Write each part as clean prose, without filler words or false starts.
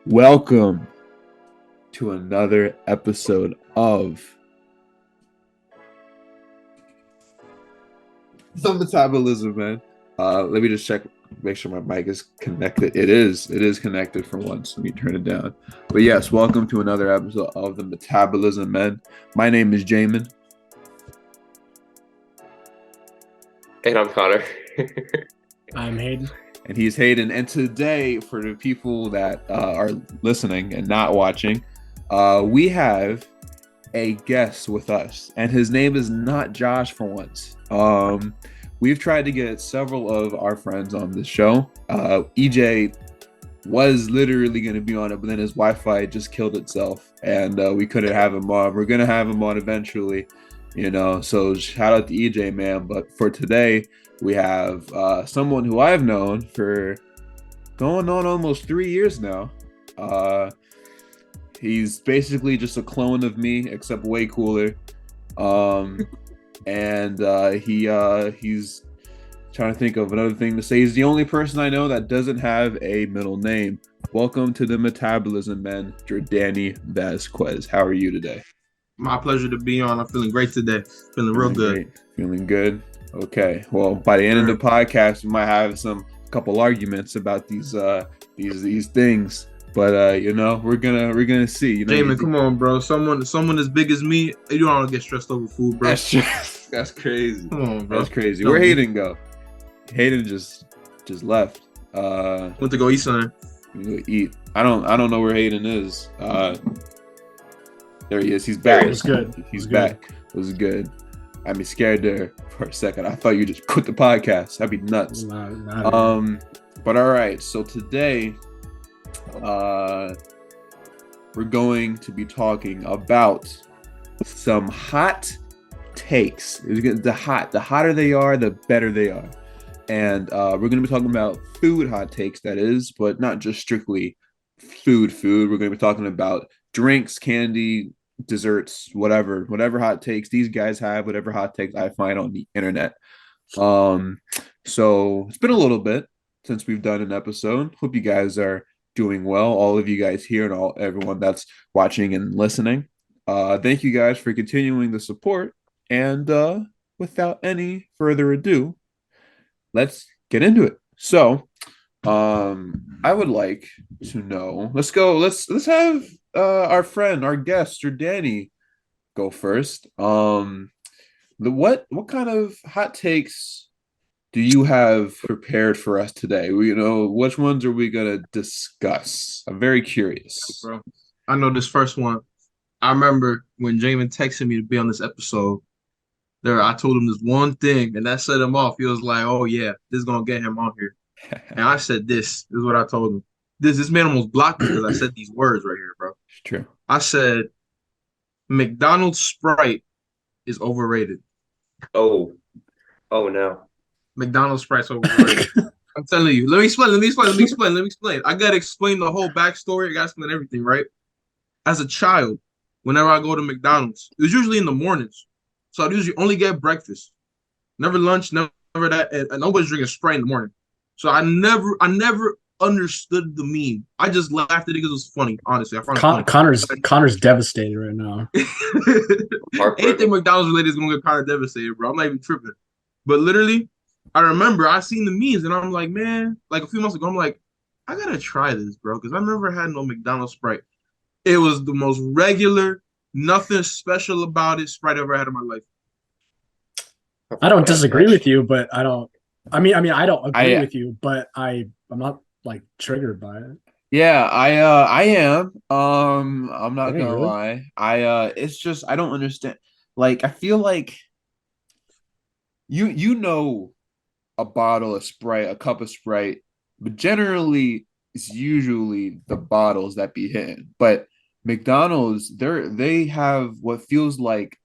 Welcome to another episode of the Metabolism Men. Let me just check, make sure my mic is connected. It is connected for once. Let me turn it down. But yes, welcome to another episode of the Metabolism Men. My name is Jamin. And I'm Connor. I'm Hayden. And he's Hayden. And today, for the people that are listening and not watching, we have a guest with us. And his name is not Josh for once. We've tried to get several of our friends on this show. EJ was literally going to be on it, but then his Wi-Fi just killed itself. And we couldn't have him on. We're going to have him on eventually, so shout out to EJ, man. But for today, we have someone who I've known for going on almost 3 years now. He's basically just a clone of me, except way cooler. And he's trying to think of another thing to say. He's the only person I know that doesn't have a middle name. Welcome to the Metabolism Men, Jordany Vasquez. How are you today? My pleasure to be on. I'm feeling great today. Feeling real good. Great. Feeling good. Okay. Well, by the end of the podcast, we might have a couple arguments about these things. But we're gonna see. Jamin, come on, bro. Someone as big as me, you don't want to get stressed over food, bro. That's crazy. Come on, bro. That's crazy. Where'd Hayden go? Hayden just left. Went to go eat something. Eat. I don't know where Hayden is. There he is. He's back. It was good. He's back. It was good. I mean, scared there for a second. I thought you just quit the podcast. That'd be nuts. But all right. So today, we're going to be talking about some hot takes. The hotter they are, the better they are. And we're going to be talking about food hot takes, that is, but not just strictly food. We're going to be talking about drinks, candy, desserts, whatever hot takes these guys have, whatever hot takes I find on the internet. So it's been a little bit since we've done an episode. Hope you guys are doing well, all of you guys here and everyone that's watching and listening. Thank you guys for continuing the support, and without any further ado, let's get into it. So I would like to know, let's have our friend, our guest, Jordany, go first. What kind of hot takes do you have prepared for us today? Which ones are we gonna discuss? I'm very curious. Bro, I know this first one. I remember when Jamin texted me to be on this episode. I told him this one thing, and that set him off. He was like, "Oh yeah, this is gonna get him on here." And I said, "This is what I told him." This man almost blocked me because I said these words right here, bro. It's true. I said, "McDonald's Sprite is overrated." Oh no. McDonald's Sprite's overrated. I'm telling you. Let me explain. I gotta explain the whole backstory. I gotta explain everything, right? As a child, whenever I go to McDonald's, it was usually in the mornings. So I usually only get breakfast. Never lunch, never that, and nobody's drinking Sprite in the morning. So I never understood the meme. I just laughed at it because it was funny, honestly. I found it funny. Connor's devastated right now. Anything McDonald's related is gonna get Connor devastated, bro. I'm not even tripping. But literally, I remember I seen the memes and I'm like, man, like a few months ago, I'm like, I gotta try this, bro, because I never had no McDonald's Sprite. It was the most regular, nothing special about it Sprite I ever had in my life. I don't disagree with you, but I don't agree with you, but I'm not like triggered by it. Yeah, I am. I'm not gonna really? lie. It's just I don't understand. Like, I feel like you know a bottle of Sprite, a cup of Sprite, but generally it's usually the bottles that be hitting. But McDonald's, they have what feels like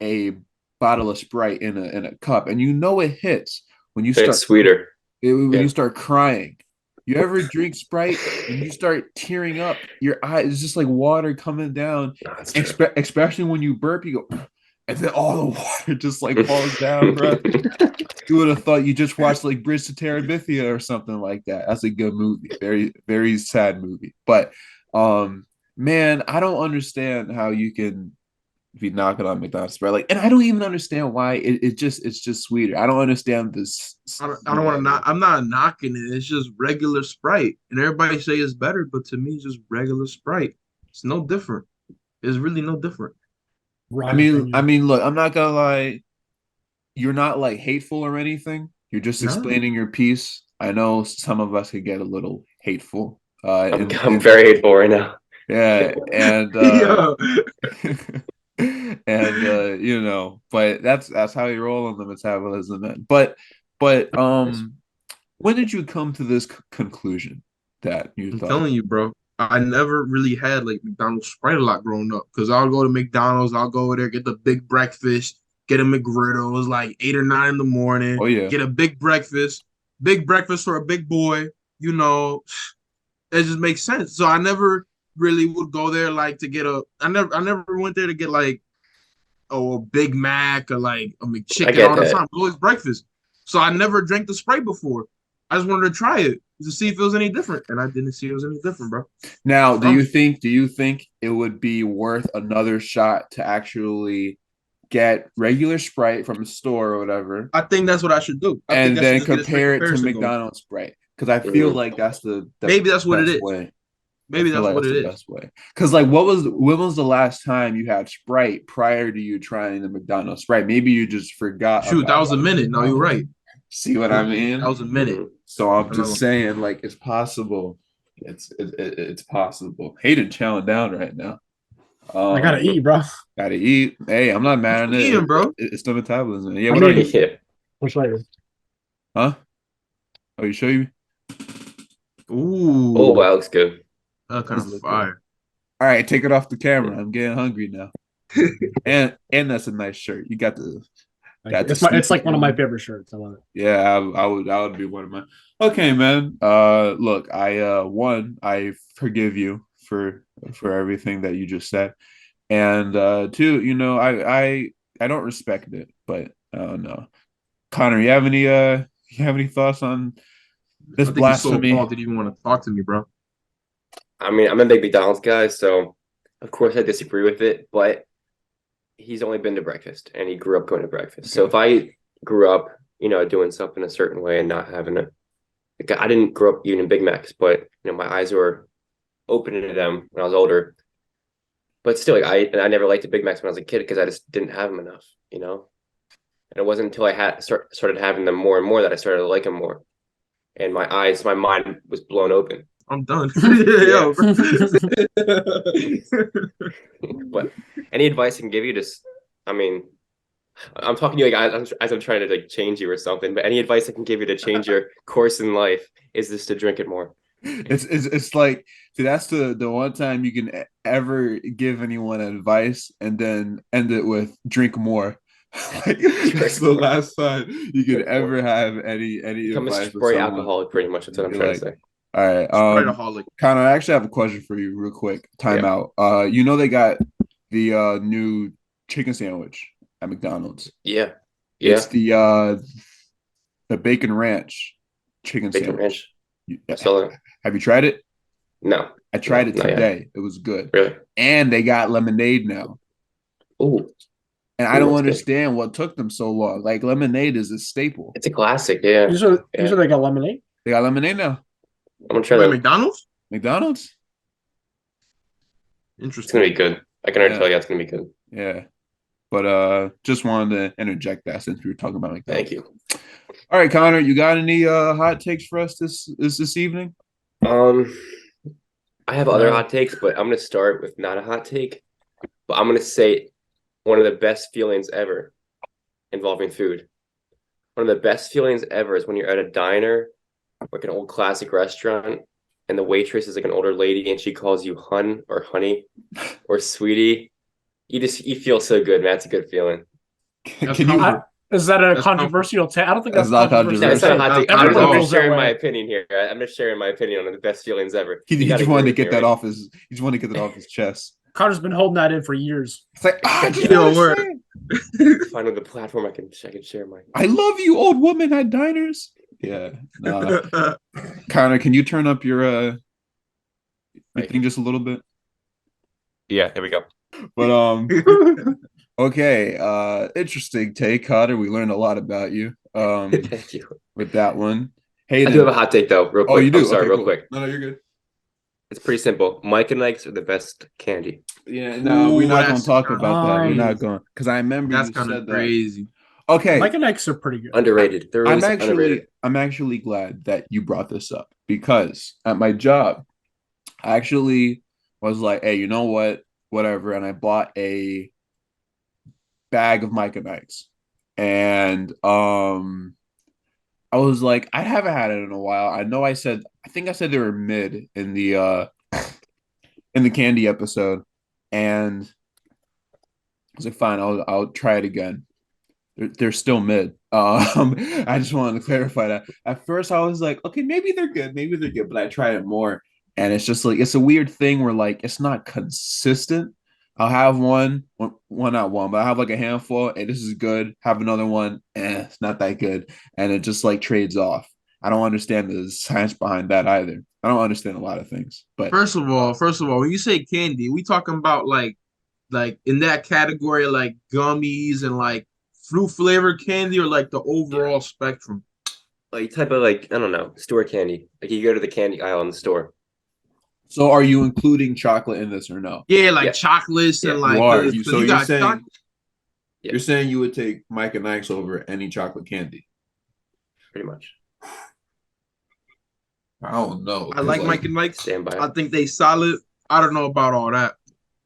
a bottle of Sprite in a cup, and it hits when you start It's sweeter. when you start crying. You ever drink Sprite and you start tearing up? Your eyes, it's just like water coming down. Especially when you burp, you go, and then all the water just like falls down, bro. You would have thought you just watched like Bridge to Terabithia or something like that. That's a good movie. Very, very sad movie. But Man, I don't understand how you can be knocking on McDonald's spread. Like, and I don't even understand why it's just sweeter. I don't understand this. I don't want to not. I'm not knocking it. It's just regular Sprite, and everybody say it's better, but to me, it's just regular Sprite. It's no different. It's really no different. I mean, look, I'm not gonna lie. You're not like hateful or anything. You're just No. explaining your piece. I know some of us could get a little hateful. I'm very hateful right now. Yeah, and Yeah. and but that's how you roll on the metabolism end. But when did you come to this conclusion that you I'm thought? telling you, bro. I never really had like McDonald's Sprite a lot growing up because I'll go to McDonald's, I'll go over there, get the big breakfast, get a McGriddle. It was like 8 or 9 in the morning. Oh yeah, Get a big breakfast for a big boy. You know, it just makes sense. So I never really would go there like to get a. I never went there to get like a Big Mac or like a I McChicken get all the that. time. Always breakfast. So I never drank the Sprite before. I just wanted to try it to see if it was any different, and I didn't see it was any different, bro. now do you think it would be worth another shot to actually get regular Sprite from a store or whatever, I think that's what I should do. I think and I should then just get a straight compare it to comparison going. McDonald's Sprite? Because I feel Mhm. like that's the Maybe that's what it best is. way. I Maybe feel that's like what that's it the is. best way. Because like, when was the last time you had Sprite prior to you trying the McDonald's Sprite? Maybe you just forgot Shoot, that about was a minute. No, you're right. See what I That mean? was a minute. Mhm. So I'm I know. just saying, like, it's possible. It's possible. Hayden chowing down right now. I gotta But eat, bro. gotta eat. Hey, I'm not mad at it. Eating, bro. It's the metabolism. Yeah, I what are mean- you? Yeah. Which later? Huh? Oh, you sure you? Ooh, Oh, wow, looks good. that kind Does of look fire. All right, take it off the camera. I'm getting hungry now. And that's a nice shirt. You got the It's like one of my favorite shirts. I love it. Yeah, I would be one of my. Okay, man. Look, I forgive you for everything that you just said, and two, I don't respect it, but I don't know. Connor, you have any thoughts on this I think he's so blasphemy? appalled that he even want to talk to me, bro. I mean, I'm a big McDonald's guy, so of course I disagree with it, but he's only been to breakfast and he grew up going to breakfast. So if I grew up, doing something a certain way and not having I didn't grow up eating Big Macs, but my eyes were open to them when I was older. But still, I never liked the Big Macs when I was a kid because I just didn't have them enough, And it wasn't until I started having them more and more that I started to like them more, and my mind was blown open. I'm done. Yo, bro. But any advice I can give you, I mean, I'm talking to you like as I'm trying to like change you or something. But any advice I can give you to change your course in life is just to drink it more. It's like, see, that's the one time you can ever give anyone advice and then end it with drink more. Like, that's the last time you could ever have any Become a advice for Sprite someone. alcoholic, pretty much. That's what I'm You're trying like, to say. all right, Spriteaholic. Connor, I actually have a question for you, real quick. Time out. They got the new chicken sandwich at McDonald's. Yeah, It's the bacon ranch chicken bacon sandwich. ranch. So Have you tried it? no, I tried it not yet. today. It was good. Really? And they got lemonade now. Oh, And I don't that's good. understand what took them so long. Like, lemonade is a staple. It's a classic. Yeah, Usually Yeah. they got lemonade. They got lemonade now. I'm gonna try Wait, that. McDonald's? McDonald's? It's Interesting. gonna be good. I can already tell you it's gonna be good. Yeah. But just wanted to interject that since we were talking about McDonald's. Thank you. All right, Connor, you got any hot takes for us this evening? I have other hot takes, but I'm gonna start with not a hot take. But I'm gonna say one of the best feelings ever involving food. One of the best feelings ever is when you're at a diner, like an old classic restaurant, and the waitress is like an older lady and she calls you hun or honey or sweetie. You feel so good, man. It's a good feeling. That's Can you? comfort. Is that a That's controversial take? I don't think that's That's not controversial. No, it's not a hot take. Everyone I'm feels just that sharing my way. opinion here. I'm just sharing my opinion on the best feelings ever. He You just gotta wanted to agree get with me, that right? off his. He just wanted to get that off his chest. Connor's been holding that in for years. It's like, I just Yo, wanna word. say it. Finally, the platform I can share my. I love you, old woman at diners. Yeah. Nah. Connor, can you turn up your You think just a little bit? Yeah, there we go. But okay. Interesting take, Cotter. We learned a lot about you. Thank you. With that one. I Hayden. do have a hot take though, real quick. Oh, you do? I'm sorry, Okay, real cool. quick. No, you're good. It's pretty simple. Mike and Ike's are the best candy. Yeah, no, we're not going to talk about that. We're not crazy. going because I remember That's you kind said of that. crazy. Okay, Mike and Ike's are pretty good. Underrated. They're really underrated. I'm actually glad that you brought this up because at my job, I actually was like, hey, you know what? Whatever. And I bought a bag of Mike and Ike's. And I was like, I haven't had it in a while. I think I said they were mid in the candy episode. And I was like, fine, I'll try it again. They're still mid. I just wanted to clarify that. At first, I was like, okay, maybe they're good, but I tried it more, and it's just like it's a weird thing where like it's not consistent. I'll have one, not one, but I have like a handful, and this is good. Have another one, it's not that good, and it just like trades off. I don't understand the science behind that either. I don't understand a lot of things, but First of all, when you say candy, we talking about like in that category, like gummies and like fruit flavored candy, or like the overall spectrum. Like type of like, I don't know, store candy. Like you go to the candy aisle in the store. so are you including chocolate in this or no? Yeah, like Yeah. chocolates Yeah. and like You are. 'cause So you you're got saying Yeah. you're saying you would take Mike and Ike's over any chocolate candy? Pretty much. I don't know. I like Mike and Mike's. Stand by it. I think they solid. I don't know about all that.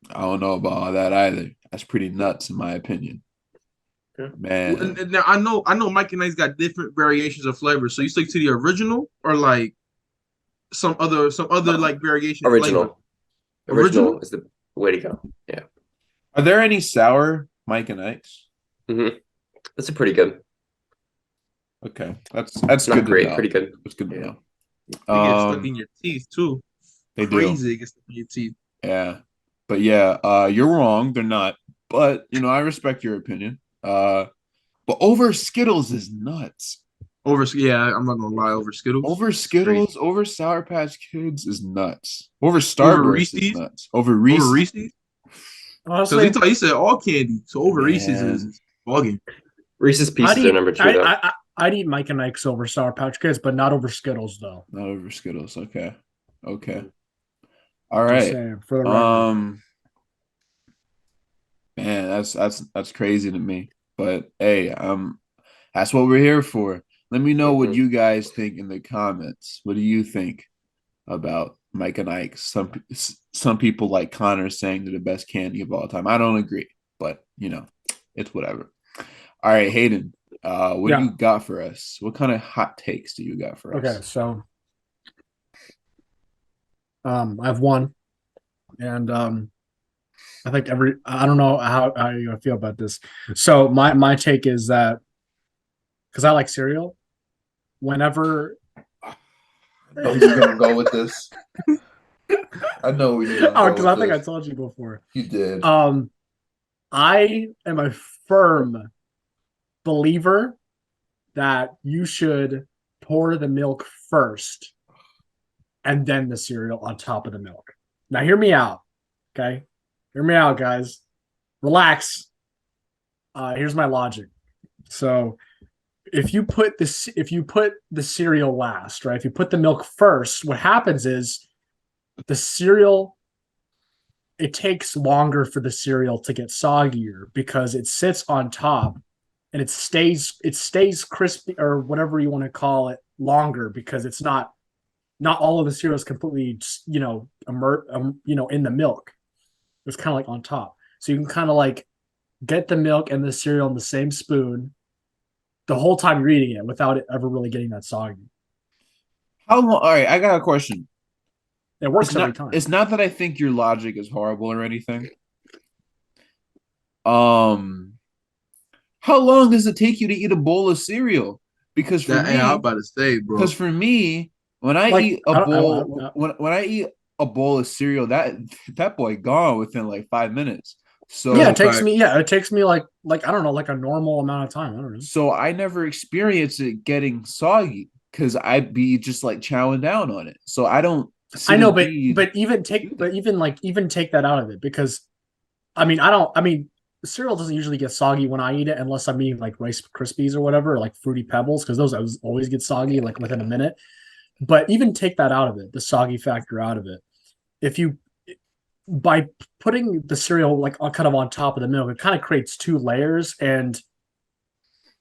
I don't know about all that either. That's pretty nuts, in my opinion. Yeah. Man, And now I know Mike and Ike's got different variations of flavors. So you stick to the original or like some other like variation flavor? Original. Original is the way to go. Yeah. are there any sour Mike and Ike's? That's a pretty good. Okay, that's Not good great, to know. pretty good. That's good to know. They get stuck in your teeth too. They Crazy, do. it gets stuck in your teeth. Yeah, but yeah, you're wrong. They're not. But I respect your opinion. But over Skittles is nuts. I'm not gonna lie, over Skittles. Over Skittles, Crazy. over Sour Patch Kids is nuts. Over Over Starburst is Reese's? nuts. Over Over Reese's, Reese's? So Honestly, he said all candy. So over Reese's Man. is bugging. Reese's Pieces are number 2 though. I'd eat Mike and Ike's over Sour Patch Kids, but not over Skittles though. not over Skittles. Okay. All Just right. saying, for the record. Man, that's crazy to me. But hey, that's what we're here for. Let me know what you guys think in the comments. What do you think about Mike and Ike? Some people like Connor saying they're the best candy of all time. I don't agree, but it's whatever. All right, Hayden, what do you got for us? What kind of hot takes do you got for us? Okay, so I have one, and I think I don't know how you feel about this. So my take is that because I like cereal, whenever I know you're gonna go with this. I know where you're gonna go because with I think this. I told you before. You did. I am a firm believer that you should pour the milk first and then the cereal on top of the milk. Now hear me out. Okay. Hear me out, guys. Relax. Here's my logic. So if you put the cereal last, right? If you put the milk first, what happens is the cereal, it takes longer for the cereal to get soggier because it sits on top and it stays crispy or whatever you want to call it longer because it's not all of the cereal is completely in the milk. It's kind of like on top. So you can kind of like get the milk and the cereal in the same spoon the whole time you're eating it without it ever really getting that soggy. How long? All right, I got a question. It works every time. It's not that I think your logic is horrible or anything. How long does it take you to eat a bowl of cereal? Because for me, I'm about to say, bro. Because for me, when I eat a bowl, when I eat a bowl of cereal, that boy gone within like 5 minutes. So yeah, it takes me like I don't know, like a normal amount of time. I don't know. So I never experienced it getting soggy because I'd be just like chowing down on it. So I don't. I know, but even take that out of it, because I mean cereal doesn't usually get soggy when I eat it unless I'm eating like Rice Krispies or whatever, or like Fruity Pebbles, because those always get soggy like within a minute. But even take that out of it, the soggy factor out of it. If you by putting the cereal like kind of on top of the milk, it kind of creates two layers, and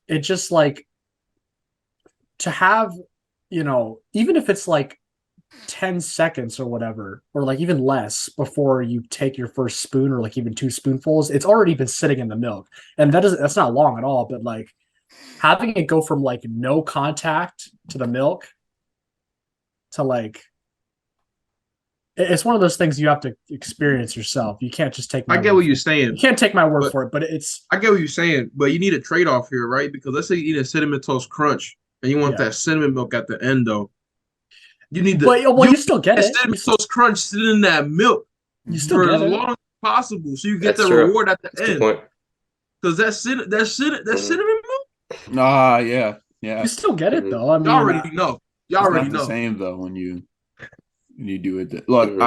it just like to have, even if it's like 10 seconds or whatever, or like even less before you take your first spoon, or like even 2 spoonfuls, it's already been sitting in the milk. And that's not long at all, but like having it go from like no contact to the milk to like, it's one of those things you have to experience yourself. You can't just take I get what you're saying. You can't take my word for it, but I get what you're saying, but you need a trade-off here, right? Because let's say you eat a Cinnamon Toast Crunch and you want that cinnamon milk at the end, though. You need you still get it. Cinnamon Toast Crunch sitting in that milk you still for get as it. long as possible, so you get That's the true. reward at the That's end. Because that cinnamon milk. Yeah. You still get it though. I mean, y'all already know. Y'all already know. The same though when you do it. Look,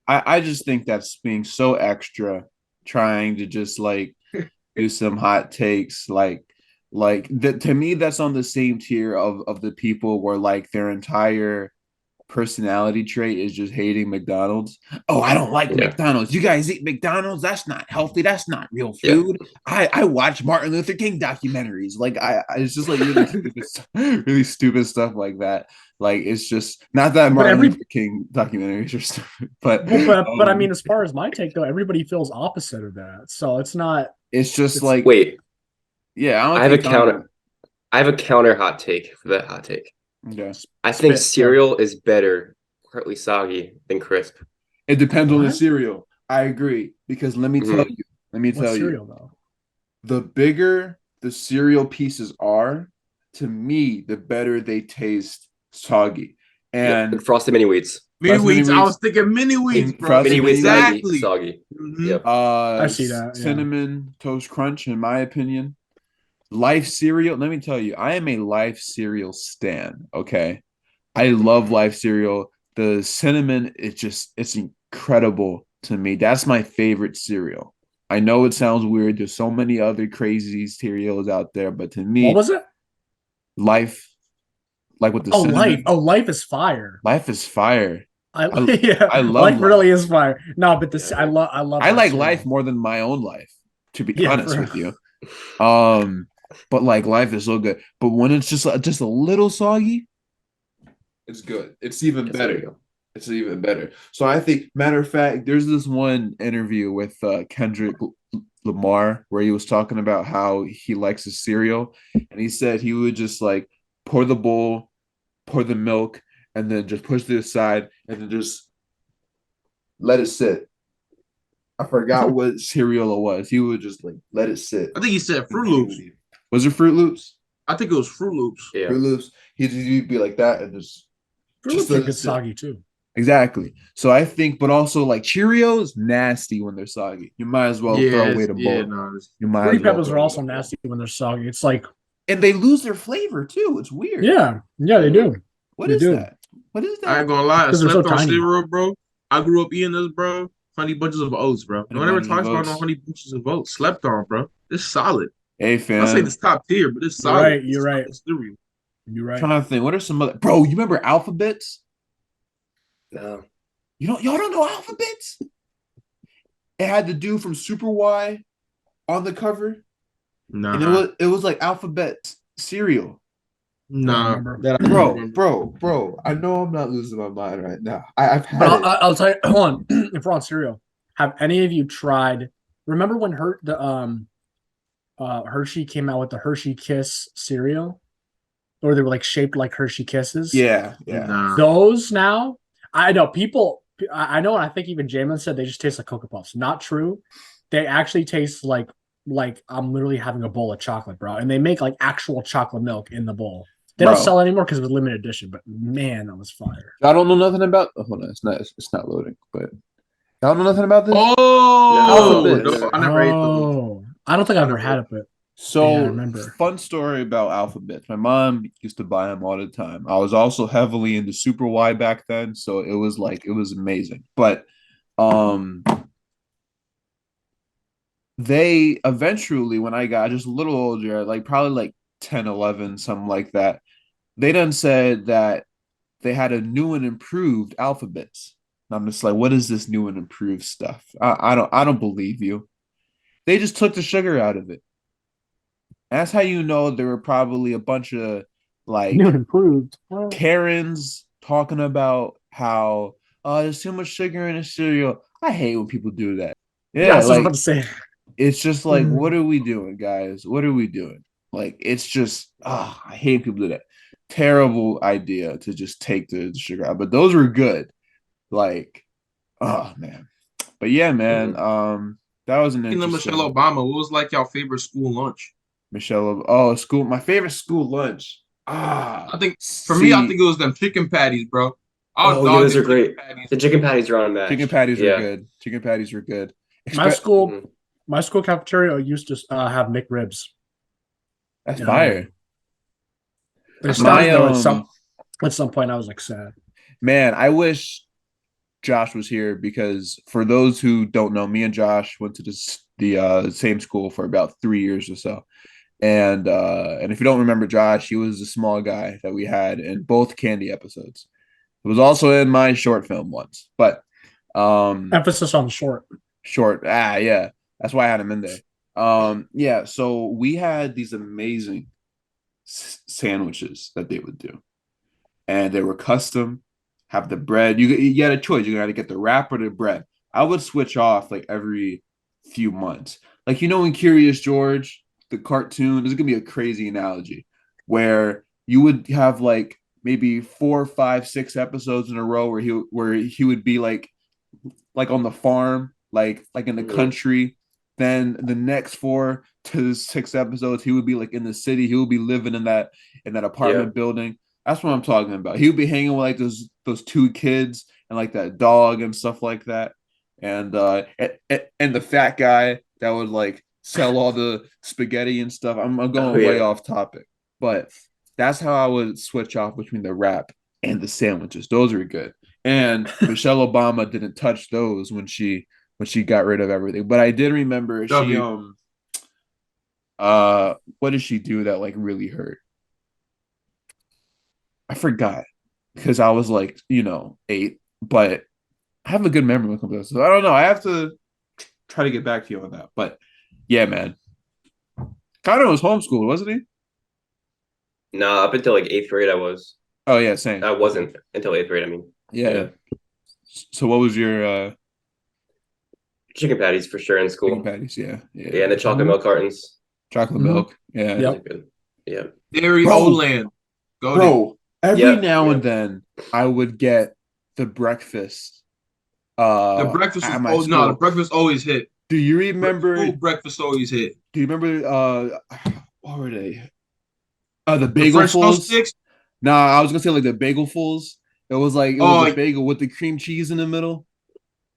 I just think that's being so extra, trying to just like do some hot takes, like that. To me, that's on the same tier of the people where like their entire personality trait is just hating McDonald's. Oh, I don't like McDonald's. You guys eat McDonald's? That's not healthy. That's not real food. I watch Martin Luther King documentaries. Like it's just like really stupid stuff like that. Like it's just not that Martin Luther King documentaries are stupid, but I mean, as far as my take though, everybody feels opposite of that. So it's not. It's just like wait. Yeah, I have a counter hot take for that hot take. Okay. I think cereal is better partly soggy than crisp. It depends on the cereal. I agree, because let me tell you, though? The bigger the cereal pieces are, to me, the better they taste soggy. And Frosted Mini Wheats. Mini Wheats. I was thinking Mini Wheats, bro. Mini Wheats exactly soggy. Yep. I see that. Cinnamon Toast Crunch, in my opinion. Life cereal, let me tell you, I am a Life cereal stan, okay? I love Life cereal. The cinnamon, it's incredible to me. That's my favorite cereal. I know it sounds weird. There's so many other crazy cereals out there, but to me, what was it? Life, like with the cinnamon. Life is fire. Life is fire. I love Life really is fire. No, but I love I like Life more than my own life, to be honest with you. But like Life is so good. But when it's just a little soggy, it's good. It's even better. It's even better. So I think, matter of fact, there's this one interview with Kendrick Lamar where he was talking about how he likes his cereal, and he said he would just like pour the bowl, pour the milk, and then just push it aside, and then just let it sit. I forgot what cereal it was. He would just like let it sit. I think he said Fruit Loops. Was it Fruit Loops? I think it was Fruit Loops. Yeah. Fruit Loops. He'd be like that and just Fruit Loops are good soggy too. Exactly. So I think, but also like Cheerios, nasty when they're soggy. You might as well throw away the bowl. Fruity Pebbles are also nasty when they're soggy. It's like, and they lose their flavor too. It's weird. Yeah, they do. What is that? What is that? I ain't gonna lie. I slept so on tiny. cereal, bro. I grew up eating this, bro. Honey bunches of oats, bro. No one ever talks about no honey bunches of oats. Slept on, bro. It's solid. Hey, fam. I'll say this top tier, but it's solid. You're right. You're right. I'm trying to think. What are some other? Bro, you remember Alphabets? No. Y'all don't know Alphabets? It had the dude from Super Y on the cover. No. And it was like Alphabet cereal. No. Bro. I know I'm not losing my mind right now. I've had it. I'll tell you. Hold on. If we're on cereal, have any of you tried? Remember when Hershey came out with the Hershey Kiss cereal, or they were like shaped like Hershey Kisses? Yeah. Nah. Those now, I know people. I know, and I think even Jamin said they just taste like Cocoa Puffs. Not true. They actually taste like I'm literally having a bowl of chocolate, bro. And they make like actual chocolate milk in the bowl. They don't sell it anymore because it was limited edition. But man, that was fire. I don't know nothing about. Oh, hold on, it's not loading. But I don't know nothing about this. Oh, no, I never ate those. I don't think I've ever had it, but So, Yeah, I remember. fun story about alphabets. My mom used to buy them all the time. I was also heavily into Super Y back then, so it was amazing. But um they eventually, when I got just a little older, like probably like 10, 11, something like that, they done said that they had a new and improved alphabets. And I'm just like, what is this new and improved stuff? I don't believe you. They just took the sugar out of it. That's how you know there were probably a bunch of New like and improved. Well, Karens talking about how there's too much sugar in the cereal. I hate when people do that. yeah, Yeah, that's what I was about like to say. it's just like, what are we doing, guys? What are we doing? Like, it's just, I hate people do that. Terrible idea to just take the sugar out. But those were good. Like, oh man. But yeah, man. Mhm. That was an Speaking of Michelle interesting Obama, what was like your favorite school lunch? Michelle. Oh, school. My favorite school lunch. I think for me, I See. think it was them chicken patties, bro. I'll Oh yeah, dog those them are chicken great. patties. The chicken patties are Chicken unmatched. patties were Yeah. good. Chicken patties were good. My Expe- school, Mhm. my school cafeteria used to have McRibs. That's Um, fire. they My stopped though at some point. I was like sad. man, I wish Josh was here because for those who don't know, me and Josh went to the same school for about 3 years or so. And if you don't remember Josh, he was the small guy that we had in both Candy episodes. It was also in my short film once, but Emphasis on short. short, yeah, that's why I had him in there. Yeah, so we had these amazing sandwiches that they would do, and they were custom. Have the bread. You had a choice. You got to get the wrap or the bread. I would switch off like every few months. Like in Curious George, the cartoon. This is gonna be a crazy analogy, where you would have like maybe 4, 5, 6 episodes in a row where he would be like on the farm, like in the Mhm. country. Then the next 4 to 6 episodes, he would be like in the city. He would be living in that Yeah. apartment building. That's what I'm talking about. He would be hanging with like those two kids and like that dog and stuff like that. And the fat guy that would like sell all the spaghetti and stuff. I'm Oh going way yeah. off topic, but that's how I would switch off between the wrap and the sandwiches. Those were good. And Michelle Obama didn't touch those when she got rid of everything. But I did remember she W. what did she do that like really hurt? I forgot because I was like, 8, but I have a good memory when it comes to this. So I don't know. I have to try to get back to you on that. But yeah, man. Connor was homeschooled, wasn't he? No, up until like eighth grade, I was. Oh yeah, same. I wasn't until eighth grade. I mean, Yeah. yeah, So what was your chicken patties for sure in chicken school. patties? Yeah, Yeah, and yeah. the chocolate milk cartons. Chocolate Mhm. milk. Yeah. Those Yep. are good. Yeah. Dairy Bro, Olan. Go to. bro, every Yep. now and Yep. then I would get the breakfast The breakfast at was my oh no, the school. breakfast always hit. Do you remember School breakfast always hit. do you remember what were they? The The bagel French toast fulls? sticks. Nah, I was gonna say like the bagel fulls. It was a Oh bagel with the cream cheese in the middle.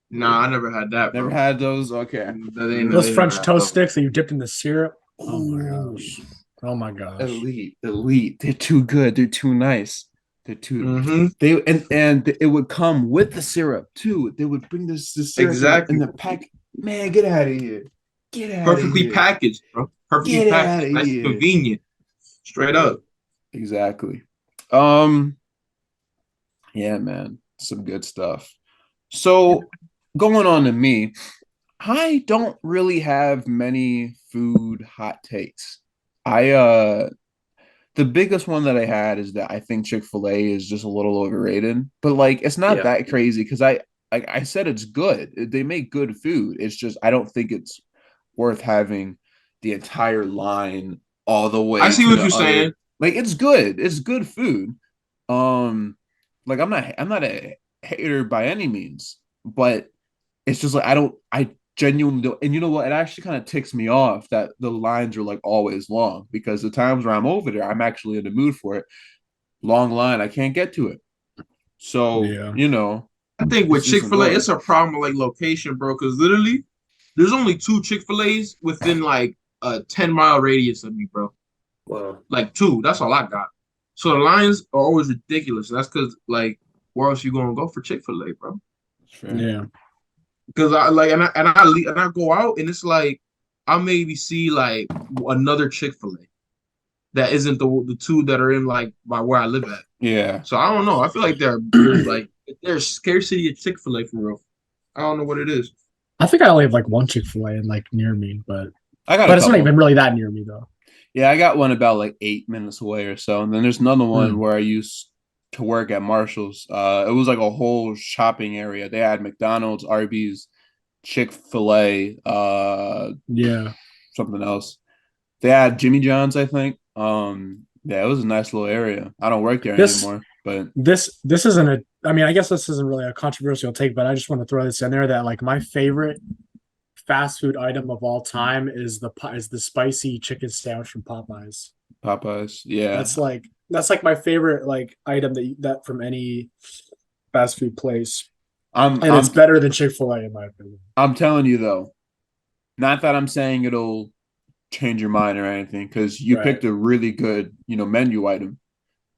nah, I never had that, Never bro. had those. Okay. Those They never French had toast those. sticks that you dipped in the syrup. Oh my Ooh, gosh. Oh my gosh. elite. They're too good. They're too nice. They're too Mm-hmm. they and it would come with the syrup too. They would bring the syrup in Exactly. the pack. Man, get out of here. Get out of Perfectly here. packaged, bro. Perfectly Get out packaged. of Nice and here. convenient. Straight Yeah. up. Exactly. Um, yeah, man. Some good stuff. So going on to me, I don't really have many food hot takes. I the biggest one that I had is that I think Chick-fil-A is just a little overrated. But like it's not Yeah. that crazy because I said it's good. They make good food. It's just I don't think it's worth having the entire line all the I way see to what the you're other. saying. Like it's good. It's good food. Um like I'm not a hater by any means, but it's just like I genuinely don't. And you know what? It actually kind of ticks me off that the lines are like always long because the times where I'm over there, I'm actually in the mood for it. Long line, I can't get to it. So, Yeah. I think with it's just Chick-fil-A, annoying. it's a problem with like location, bro. Because literally, there's only two Chick-fil-A's within like a 10-mile radius of me, bro. Wow. Like 2. That's all I got. So the lines are always ridiculous. That's because like where else you gonna go for Chick-fil-A, bro? Yeah. Because I go out and it's like I maybe see like another Chick-fil-A that isn't the 2 that are in like by where I live at. Yeah. So I don't know. I feel like there's scarcity of Chick-fil-A for real. I don't know what it is. I think I only have like one Chick-fil-A in like near me, but I got a it's not couple. even really that near me though. Yeah, I got one about like 8 minutes away or so, and then there's another one where I used to work at Marshall's. It was like a whole shopping area. They had McDonald's, Arby's, Chick-fil-A, Yeah. something else. They had Jimmy John's, I think. Yeah, it was a nice little area. I don't work there anymore, but this isn't a. I mean, I guess this isn't really a controversial take, but I just want to throw this in there that like my favorite fast food item of all time is the spicy chicken sandwich from Popeyes. Popeyes, yeah, That's like my favorite like item that from any fast food place, and it's better than Chick-fil-A in my opinion. I'm telling you though, not that I'm saying it'll change your mind or anything, because you picked a really good, menu item.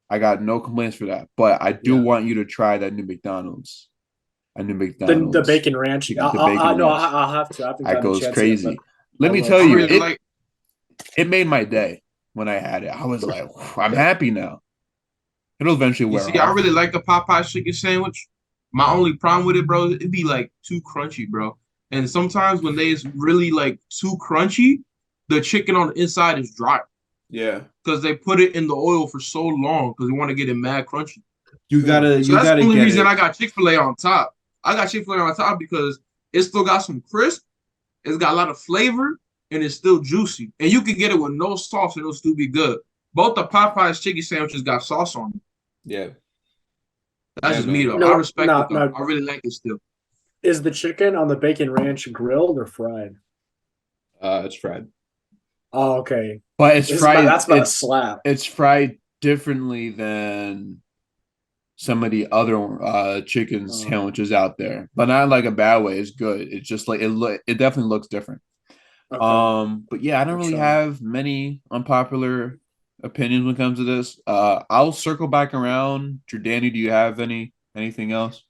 I got no complaints for that, but I do want you to try that new McDonald's. The bacon ranch. The bacon ranch. I'll have to. That goes crazy. Let me tell you, it made my day when I had it. I was like, I'm happy now. It'll eventually wear off. I really like the Popeyes chicken sandwich. My only problem with it, bro, it'd be like too crunchy, bro. And sometimes when it's really like too crunchy, the chicken on the inside is dry. Yeah, because they put it in the oil for so long because they want to get it mad crunchy. That's the only reason I got Chick-fil-A on top. I got Chick-fil-A on top because it still got some crisp, it's got a lot of flavor, and it's still juicy. And you can get it with no sauce and it'll still be good. Both the Popeyes chicken sandwiches got sauce on them. Yeah. That's just me, though. I respect it, though. I really like it still. Is the chicken on the bacon ranch grilled or fried? It's fried. Oh, okay. But it's fried. That's about a slap. It's fried differently than some of the other chicken sandwiches out there, but not like a bad way. It's good. It's just like it definitely looks different. Okay. But yeah, I don't really have many unpopular opinions when it comes to this. I'll circle back around. Jordany, do you have anything else?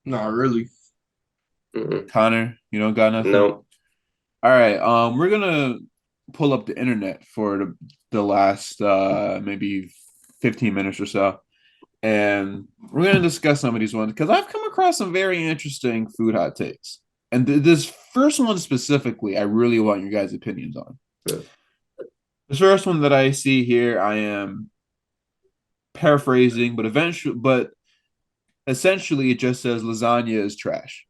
Not really. Connor, you don't got nothing? No. All right. We're gonna pull up the internet for the last maybe 15 minutes or so, and we're gonna discuss some of these ones because I've come across some very interesting food hot takes. And this first one specifically, I really want your guys' opinions on. Yeah. The first one that I see here, I am paraphrasing, but essentially it just says lasagna is trash.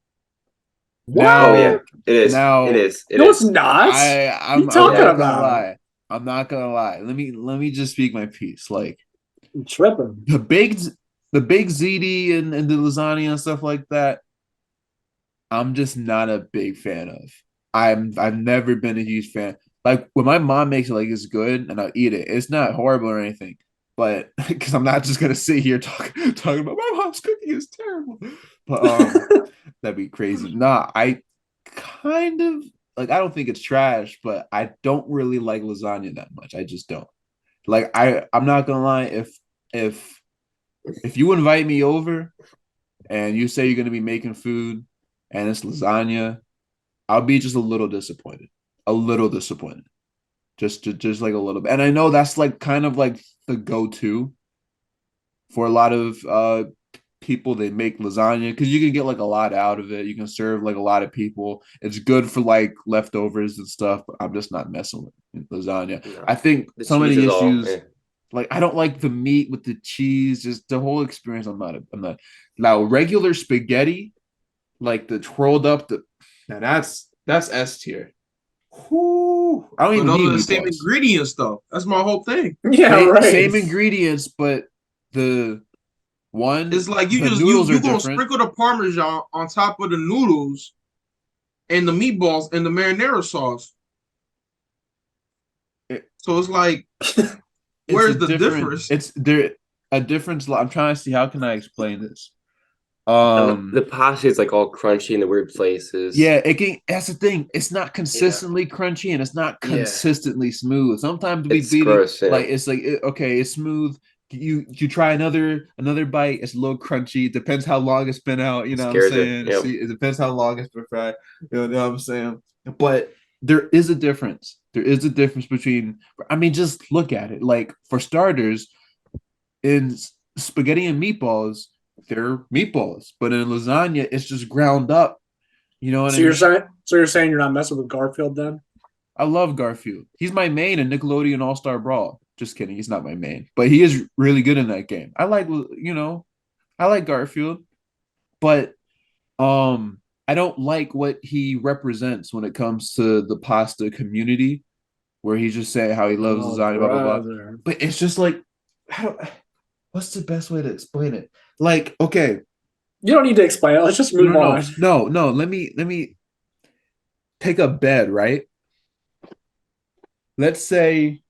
Wow, yeah, it is. It is. No, it's not. I'm not gonna lie. I'm not gonna lie. Let me just speak my piece. Like, I'm tripping. The big ziti and the lasagna and stuff like that, I'm just not a big fan of. I've never been a huge fan. Like when my mom makes it, like it's good and I'll eat it. It's not horrible or anything, but because I'm not just gonna sit here talking about my mom's cooking is terrible. But that'd be crazy. Nah, I kind of like. I don't think it's trash, but I don't really like lasagna that much. I just don't. Like I'm not gonna lie. If you invite me over and you say you're gonna be making food and it's lasagna, I'll be just a little disappointed. Just like a little bit. And I know that's like kind of like the go-to for a lot of people. They make lasagna because you can get like a lot out of it. You can serve like a lot of people. It's good for like leftovers and stuff, but I'm just not messing with lasagna. No. I think some of the issues, like I don't like the meat with the cheese, just the whole experience. I'm not. Now regular spaghetti, like the twirled up, now that's S tier. Whoo! I don't even need the same ingredients though. That's my whole thing. Yeah, same ingredients, but the one it's like you gonna sprinkle the Parmesan on top of the noodles and the meatballs and the marinara sauce. So it's like, where's the difference? It's there a difference. I'm trying to see how can I explain this. The pasta is like all crunchy in the weird places. Yeah, that's the thing. It's not consistently crunchy and it's not consistently smooth. Sometimes we It's beat gross, it like it's like okay, it's smooth. You try another bite, it's a little crunchy. It depends how long it's been out. You know what I'm Scares it. saying? Yep. See, it depends how long it's been fried. You know what I'm saying? But there is a difference. There is a difference between. I mean, just look at it. Like for starters, in spaghetti and meatballs, they're meatballs, but in lasagna, it's just ground up. You know what I mean? So you're saying you're not messing with Garfield then? I love Garfield. He's my main in Nickelodeon All Star Brawl. Just kidding, he's not my main, but he is really good in that game. I like Garfield, but I don't like what he represents when it comes to the pasta community, where he's just saying how he loves lasagna, blah blah blah. But it's just like, what's the best way to explain it? Like, okay, you don't need to explain it. Let's just move on. No. Let me take a bed, right? Let's say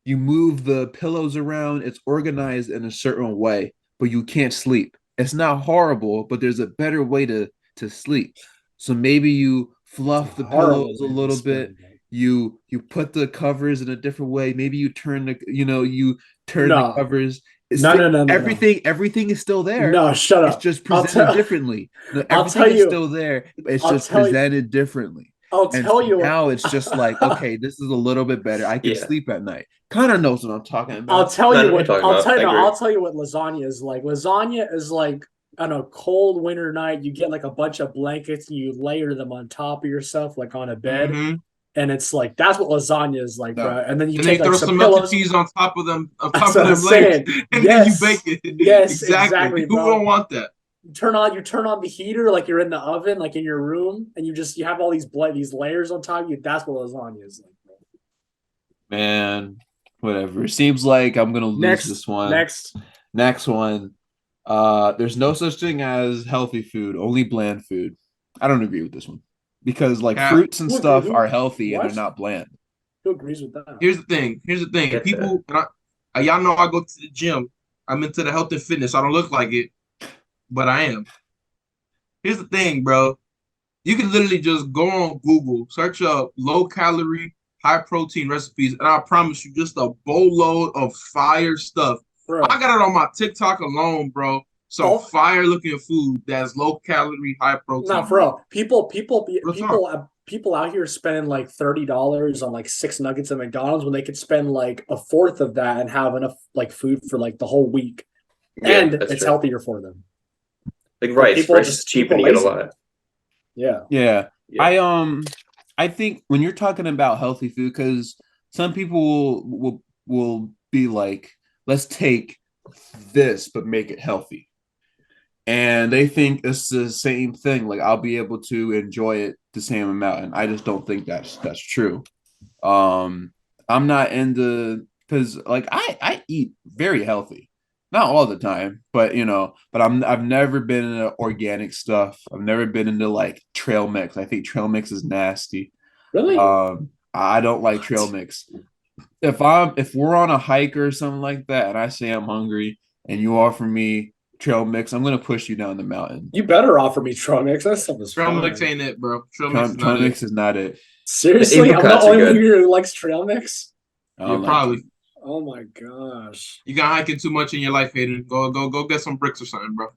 you move the pillows around, it's organized in a certain way, but you can't sleep. It's not horrible, but there's a better way to sleep. So maybe you fluff the pillows a little bit. You put the covers in a different way. Maybe you turn the covers. No. Everything is still there. No, shut up. It's just presented differently. No, everything is still there. It's just presented differently. I'll tell you now it's just like, okay, this is a little bit better. I can sleep at night. Connor knows what I'm talking about. I'll tell you what lasagna is like. Lasagna is like on a cold winter night, you get like a bunch of blankets and you layer them on top of yourself, like on a bed. Mm-hmm. And it's like that's what lasagna is like, bro. And then you take throw like some melted cheese on top of them, blankets, and then you bake it. Yes, exactly. Who don't want that? You turn on the heater like you're in the oven, like in your room, and you have all these layers on top of you. That's what lasagna is like, bro. Man, whatever. It seems like I'm gonna lose this one. Next one. There's no such thing as healthy food, only bland food. I don't agree with this one. Because like fruits and stuff are healthy and they're not bland. Who agrees with that? Here's the thing. People, y'all know I go to the gym. I'm into the health and fitness. I don't look like it, but I am. Here's the thing, bro. You can literally just go on Google, search up low calorie, high protein recipes, and I promise you, just a boatload of fire stuff. Bro. I got it on my TikTok alone, bro. Some fire looking food that's low calorie, high protein. Nah, bro. People out here spending like $30 on like 6 nuggets at McDonald's when they could spend like a fourth of that and have enough like food for like the whole week. Yeah, and it's healthier for them. Like rice is cheap and you get a lot. Yeah. I think when you're talking about healthy food, because some people will be like, let's take this but make it healthy. And they think it's the same thing. Like I'll be able to enjoy it the same amount. And I just don't think that's true. I'm not into, because like I eat very healthy. Not all the time, but I've never been into organic stuff. I've never been into like trail mix. I think trail mix is nasty. Really? I don't like trail mix. If we're on a hike or something like that and I say I'm hungry and you offer me trail mix, I'm gonna push you down the mountain. You better offer me trail mix. That stuff is trail mix ain't it, bro. Trail mix is not it. Seriously, I'm the only one here who likes trail mix. Yeah, probably. Oh my gosh! You got hiking too much in your life, Hayden. Go get some bricks or something, bro.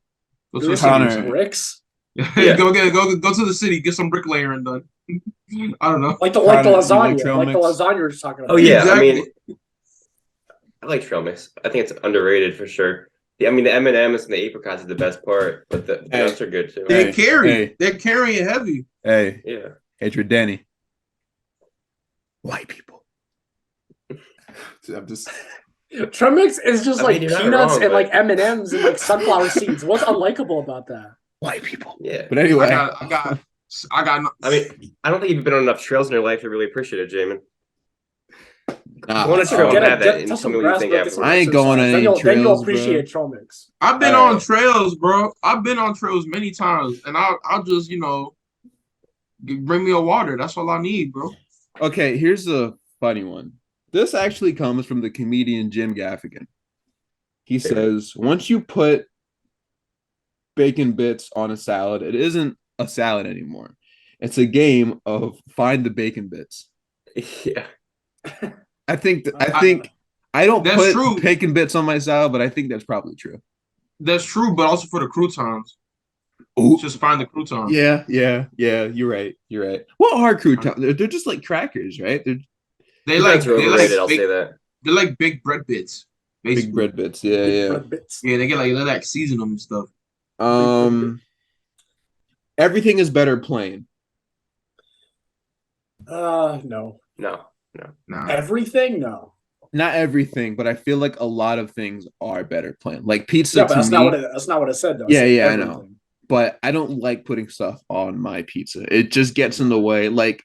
Go to the city. Bricks. Yeah. go to the city. Get some bricklayering done. I don't know. Like the lasagna, the lasagna you're just talking about. Oh yeah, exactly. I mean, I like trail mix. I think it's underrated for sure. I mean, the M&Ms and the apricots is the best part, but the nuts are good too. They're carrying heavy. Hey, yeah. Hey, Jordany. White people. I'm just. Trail mix is just like peanuts and like M&Ms and like sunflower seeds. What's unlikable about that? White people. Yeah. But anyway, I got. I mean, I don't think you've been on enough trails in your life to really appreciate it, Jamin. Go on a trail and have that and tell me what you think afterwards. I ain't going on any trails, then you'll appreciate trail mix. I've been on trails, bro. I've been on trails many times, and I'll just, bring me a water. That's all I need, bro. Okay, here's a funny one. This actually comes from the comedian Jim Gaffigan. He says, once you put bacon bits on a salad, it isn't a salad anymore. It's a game of find the bacon bits. Yeah. I think I don't That's put true. bacon bits on my salad, but I think that's probably true. That's true, but also for the croutons. Ooh. Just find the croutons. Yeah. You're right. What are croutons? They're just like crackers, right? They Croutons like are overrated, I'll big, say that. they're like big bread bits, basically. Big bread bits. Yeah, Big yeah. bread bits. Yeah, they like season them and stuff. Everything is better plain. No. Nah. Everything? No. Not everything, but I feel like a lot of things are better plain. Like pizza Yeah, but to that's me. not what it said though. Yeah, I know. Everything. But I don't like putting stuff on my pizza. It just gets in the way. Like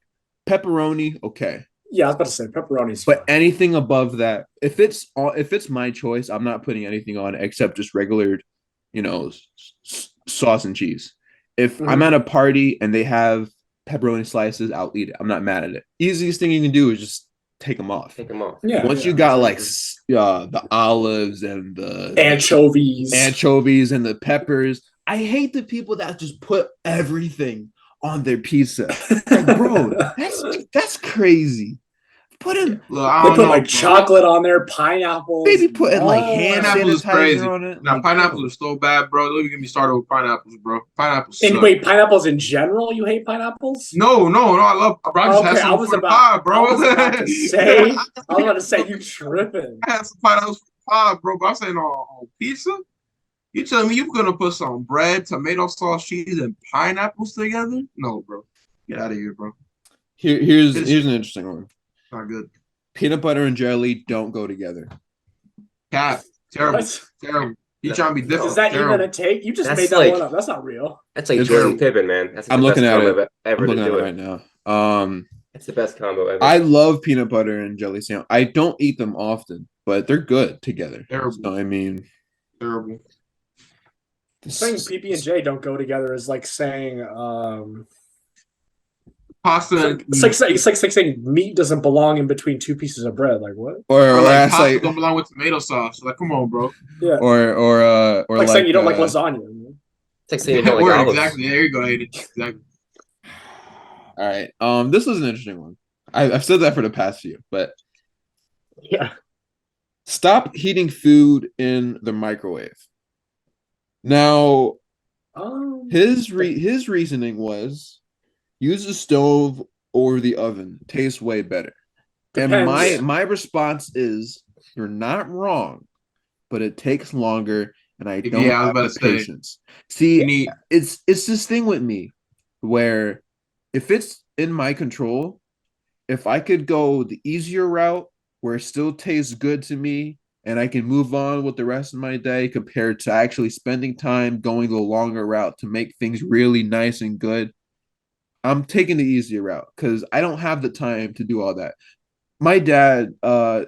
pepperoni, okay. Yeah, I was about to say pepperoni's But fine. anything above that, if it's my choice, I'm not putting anything on except just regular, sauce and cheese. If I'm at a party and they have pepperoni slices, I'll eat it. I'm not mad at it. Easiest thing you can do is just take them off. Yeah. Once you got like the olives and the anchovies and the peppers, I hate the people that just put everything on their pizza. Like, bro, that's crazy. Put in, they put like chocolate on there, pineapples. Maybe putting like hand pineapple is sanitizer crazy. on it. Now like, pineapples are so bad, bro. Don't even get me started with pineapples, bro. Pineapples. And wait, pineapples in general? You hate pineapples? No. I love. Bro, I just had some for the pie, bro. I was about to say you tripping. I had some pineapples for the pie, bro. But I'm saying on pizza. You telling me you're gonna put some bread, tomato sauce, cheese, and pineapples together? No, bro. Get out of here, bro. Here's an interesting one. Not good. Peanut butter and jelly don't go together. Cap. Terrible. What? Terrible. You trying to be different. Is that terrible. even a take? You just That's made that like, one up. That's not real. That's like It's Jordan true. Pippen, man. That's like I'm the looking best at combo it. ever I'm to looking at do it it. right now. It's the best combo ever. I love peanut butter and jelly sandwich. I don't eat them often, but they're good together. Terrible. So, I mean, terrible. Saying PB and J don't go together is like saying Pasta. it's like saying meat doesn't belong in between two pieces of bread. Like what? Or like pasta don't belong with tomato sauce. Like, come on, bro. Yeah. Or like saying you don't like lasagna. It's like saying you don't like olives. Exactly. There you go, Hayden. Exactly. All right. This was an interesting one. I've said that for the past few, but yeah. Stop heating food in the microwave. Now, his reasoning was use the stove or the oven. Tastes way better. Depends. And my response is you're not wrong, but it takes longer, and I don't have the patience. See, it's this thing with me where if it's in my control, if I could go the easier route where it still tastes good to me and I can move on with the rest of my day compared to actually spending time going the longer route to make things really nice and good, I'm taking the easier route because I don't have the time to do all that. My dad,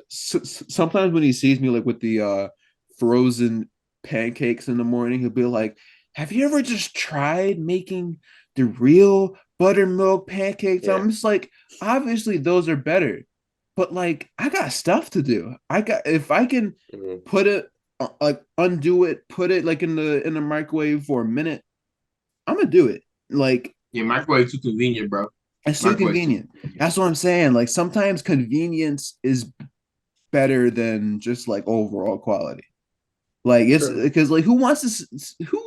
sometimes when he sees me like with the frozen pancakes in the morning, he'll be like, have you ever just tried making the real buttermilk pancakes? Yeah. I'm just like, obviously those are better, but like I got stuff to do. If I can put it like undo it, put it like in the microwave for a minute, I'm gonna do it. Like microwave too convenient, bro. It's too convenient. That's what I'm saying. Like sometimes convenience is better than just like overall quality. Like it's because like who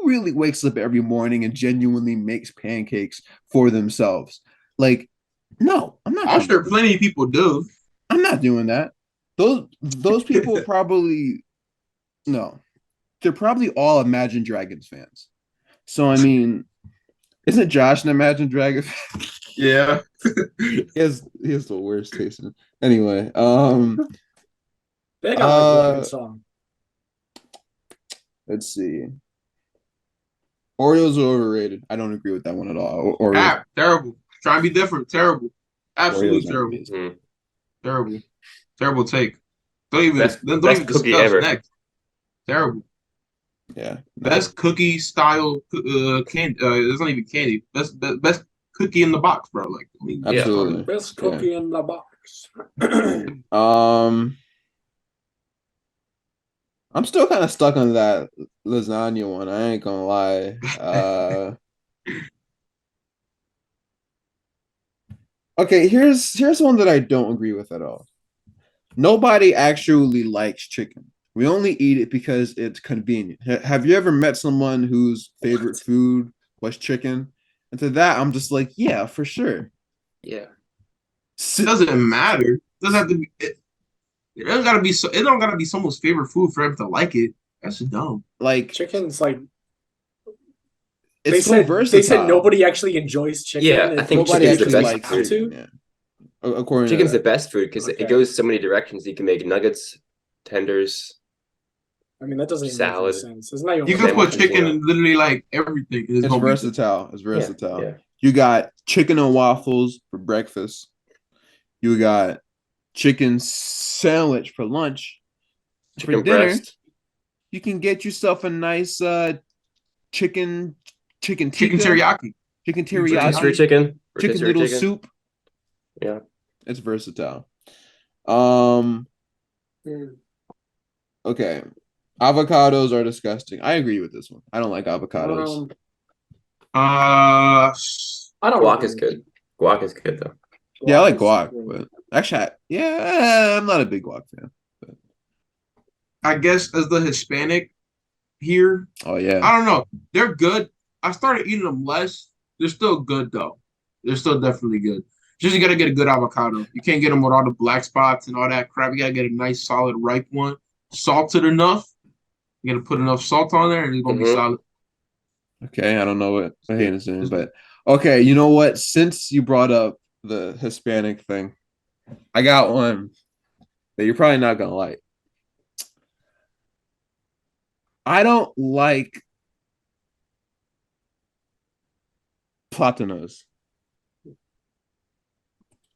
really wakes up every morning and genuinely makes pancakes for themselves? Like, no, I'm not. I'm sure plenty of people do. I'm not doing that. Those people probably no. They're probably all Imagine Dragons fans. So I mean, isn't Josh an Imagine Dragon? Yeah. he has the worst taste. Anyway, they got a good song. Let's see. Oreos are overrated. I don't agree with that one at all. Terrible. Try and be different. Terrible. Absolutely terrible. Terrible. Terrible take. Don't even cookie ever. Next. Terrible. Yeah. Best cookie style candy. It's not even candy. Best cookie in the box, bro. Like absolutely. Best cookie in the box. I'm still kind of stuck on that lasagna one. I ain't gonna lie. Okay, here's one that I don't agree with at all. Nobody actually likes chicken. We only eat it because it's convenient. Have you ever met someone whose favorite food was chicken? And to that, I'm just like, yeah, for sure. Yeah. It doesn't matter. It doesn't have to be. It don't gotta be so. It don't gotta be someone's favorite food for them to like it. That's dumb. Like Chicken's like it's so they said versatile. nobody actually enjoys chicken. Yeah, I think Nobody chicken's the actually best likes food. chicken. Yeah. According Chicken's to the best food because Okay. it goes so many directions. You can make nuggets, tenders. I mean, that doesn't even Salad. make any sense. It's not even You can put Sandwiches, chicken yeah. in literally like everything. And it's it's gonna be good. versatile. It's versatile. Yeah. You got chicken and waffles for breakfast. You got chicken sandwich for lunch. Chicken For dinner, breast. you can get yourself a nice chicken Chicken tikka, teriyaki. chicken Rotisserie teriyaki, chicken. chicken Rotisserie noodle chicken. soup. Yeah. It's versatile. Um Mm. okay. Avocados are disgusting. I agree with this one. I don't like avocados. Uh, I don't Guac know. is good. Guac is good though. Yeah, I like is guac, good. but actually, I'm not a big guac fan. But, I guess as the Hispanic here, oh yeah, I don't know. They're good. I started eating them less. They're still good though. They're still definitely good. Just you gotta get a good avocado. You can't get them with all the black spots and all that crap. You gotta get a nice, solid, ripe one, salted enough. You gotta put enough salt on there, and it's gonna be Mhm. solid. okay. I don't know what Hayden is saying, but okay. You know what? Since you brought up the Hispanic thing, I got one that you're probably not gonna like. I don't like platanos.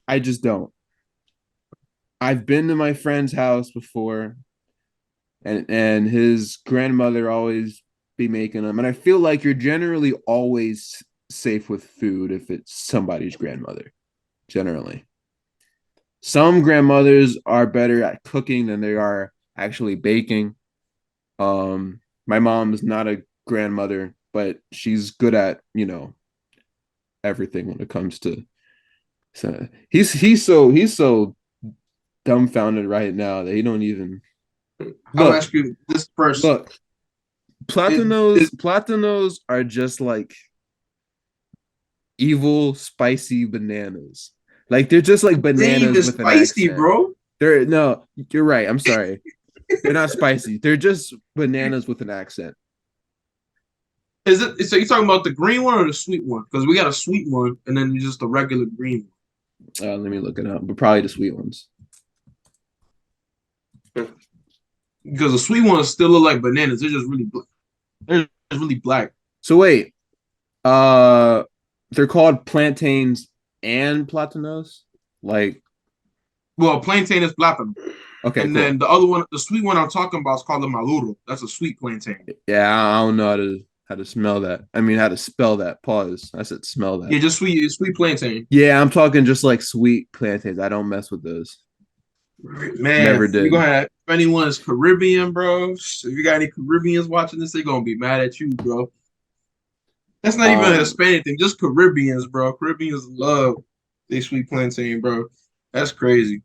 I just don't. I've been to my friend's house before, and his grandmother always be making them, and I feel like you're generally always safe with food if it's somebody's grandmother. Generally, some grandmothers are better at cooking than they are actually baking. My mom is not a grandmother, but she's good at everything when it comes to. So he's so dumbfounded right now that he don't even I'll look. ask you this first. Look, platanos are just like evil spicy bananas. Like they're just like They ain't even bananas with an spicy, accent. bro. They're no, you're right. I'm sorry. They're not spicy. They're just bananas with an accent. Is it? So you talking about the green one or the sweet one? Because we got a sweet one, and then just a regular green one. Let me look it up, but probably the sweet ones. Because the sweet ones still look like bananas. They're just really black. They're just really black. So wait, uh, they're called plantains and platanos. Like, Well, plantain is plátano. okay, And cool. then the other one, the sweet one I'm talking about is called the maduro. That's a sweet plantain. Yeah, I don't know how to smell that. I mean, how to spell that. Pause. I said smell that. Yeah, just sweet plantain. Yeah, I'm talking just like sweet plantains. I don't mess with those. Man, Never you're did. gonna have if anyone's Caribbean, bro. If you got any Caribbeans watching this, they're gonna be mad at you, bro. That's not even a Hispanic thing, just Caribbeans, bro. Caribbeans love they sweet plantain, bro. That's crazy.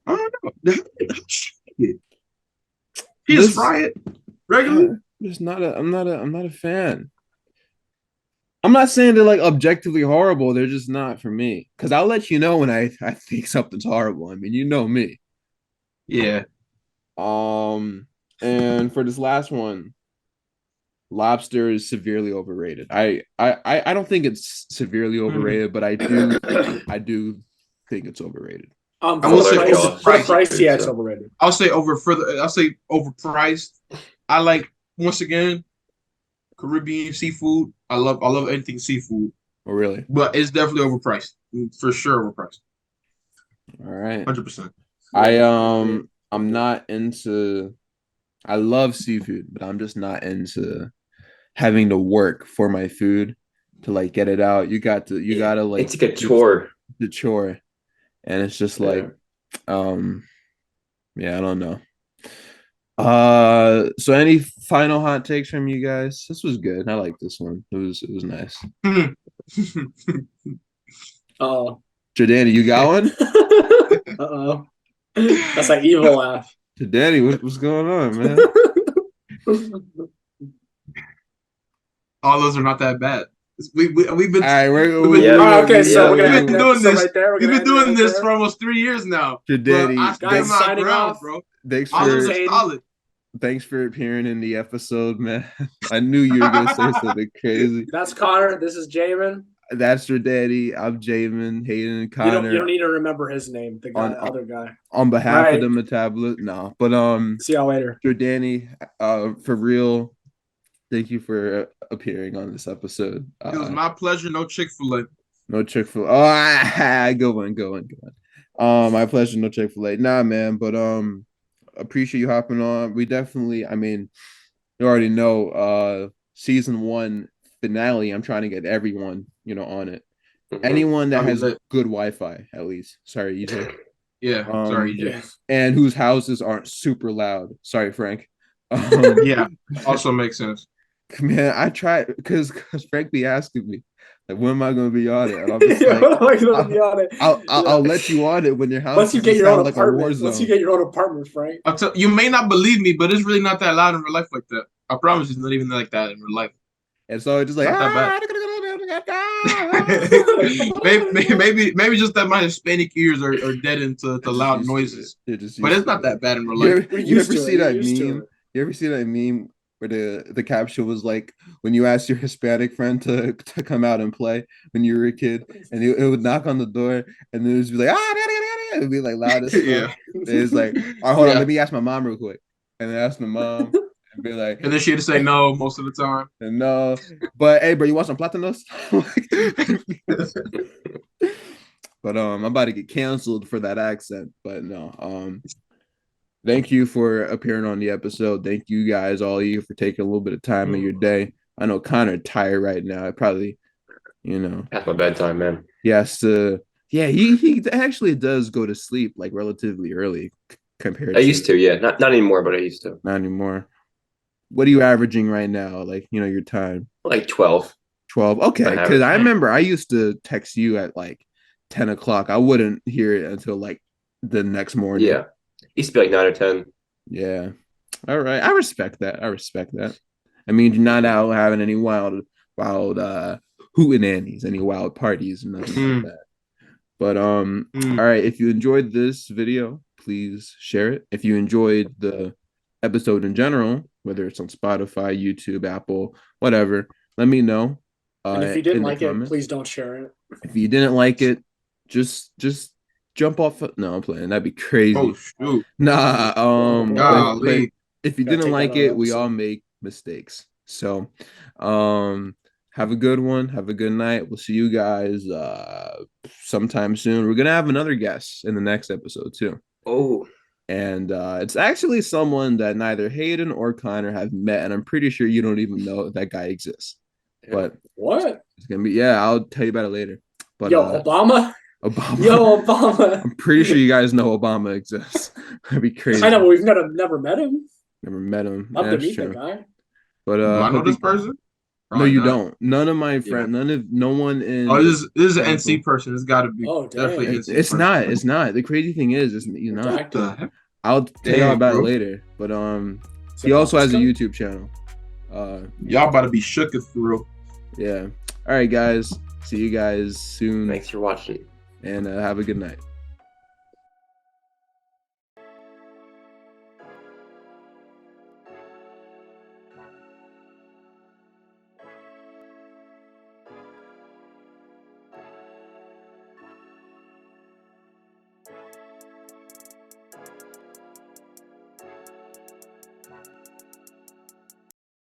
I don't know. You just fry it regularly. Just not a. I'm not a fan. I'm not saying they're like objectively horrible. They're just not for me. Because I'll let you know when I think something's horrible. I mean, you know me. Yeah. And for this last one, lobster is severely overrated. I don't think it's severely overrated, but I do think it's overrated. I will say For the price, yeah, it's so. overrated. I'll say overpriced. I like once again Caribbean seafood. I love anything seafood, Oh, really? but it's definitely overpriced. For sure overpriced. All right. 100%. I'm not into. I love seafood, but I'm just not into having to work for my food to like get it out. You gotta like It's like a chore. the chore, and it's just like, yeah, I don't know. So any final hot takes from you guys? This was good. I like this one. It was nice. Oh. Jordany, you got one? Uh-oh. That's that evil laugh. Jordany, what's going on, man? All those are not that bad. We've been All right, okay, so we're gonna we've been doing this. right there. We've been doing this for almost 3 years now. Jordany, I stand my signing ground, off. bro. Thanks Thanks for appearing in the episode, man. I knew you were gonna say something crazy. That's Connor. This is Jamin. That's Jordany. I'm Jamin, Hayden, and Connor. You don't need to remember his name. The guy, other guy. On behalf of the Metabolism, no. But see y'all later. Jordany, for real, thank you for appearing on this episode. It was my pleasure. No Chick-fil-A. No Chick-fil-A. Oh, go on. My pleasure. No Chick-fil-A. Nah, man. But appreciate you hopping on. We definitely, I mean, you already know, season 1 finale. I'm trying to get everyone, on it. Mm-hmm. Anyone that has good Wi-Fi, at least. Sorry, EJ. Yeah, sorry, EJ. And whose houses aren't super loud. Sorry, Frank. Yeah, also makes sense. Man, I try because Frank be asking me, like, when am I going to be on it? And I'm just like, when am I going to be on it? I'll let you on it when your house. Once you get your own apartment. Once you get your own apartment, Frank. You may not believe me, but it's really not that loud in real life like that. I promise, it's not even like that in real life. And so it's just like, maybe just that my Hispanic ears are deadened to loud noises. But it's not that bad in real life. You ever see that meme? You ever see that meme where the caption was like, when you asked your Hispanic friend to come out and play when you were a kid, and it would knock on the door, and it would be like, it would be like loud as fuck. Yeah. It's like, all right, hold on, let me ask my mom real quick. And then ask my mom. And be like, and then she'd say no most of the time. And no, but hey, bro, you want some platanos? But I'm about to get canceled for that accent. But no, thank you for appearing on the episode. Thank you guys, all of you, for taking a little bit of time of your day. I know Connor tired right now. I probably, that's my bedtime, man. Yes, he actually does go to sleep like relatively early compared. I used to, yeah, not anymore, but I used to. Not anymore. What are you averaging right now? Like, your time? Like 12. 12. Okay. Because I remember I used to text you at like 10 o'clock. I wouldn't hear it until like the next morning. Yeah. Used to be like 9 or 10. Yeah. All right. I respect that. I mean, you're not out having any wild hootenannies, any wild parties, nothing like that. But all right. If you enjoyed this video, please share it. If you enjoyed the episode in general, whether it's on Spotify, YouTube, Apple, whatever, let me know. And if you didn't like it, please don't share it. If you didn't like it, just jump off. No, I'm playing. That'd be crazy. Oh shoot. Nah. Golly. But if you didn't like it, we all make mistakes. So, have a good one. Have a good night. We'll see you guys sometime soon. We're gonna have another guest in the next episode too. Oh. And it's actually someone that neither Hayden or Connor have met, and I'm pretty sure you don't even know that guy exists. Yeah. But what? It's gonna be, I'll tell you about it later. But Obama. Yo, Obama. I'm pretty sure you guys know Obama exists. That'd be crazy. I know, but we've never met him. Never met him. Love to meet the guy. But do I know this person? No, you don't. None of my friends. No one in. Oh, this is an NC person. It's got to be. Oh, definitely. It's not. It's not. The crazy thing is you're not. I'll tell you about it later. But he also has a YouTube channel. Y'all about to be shook for real. Yeah. All right, guys. See you guys soon. Thanks for watching. And have a good night.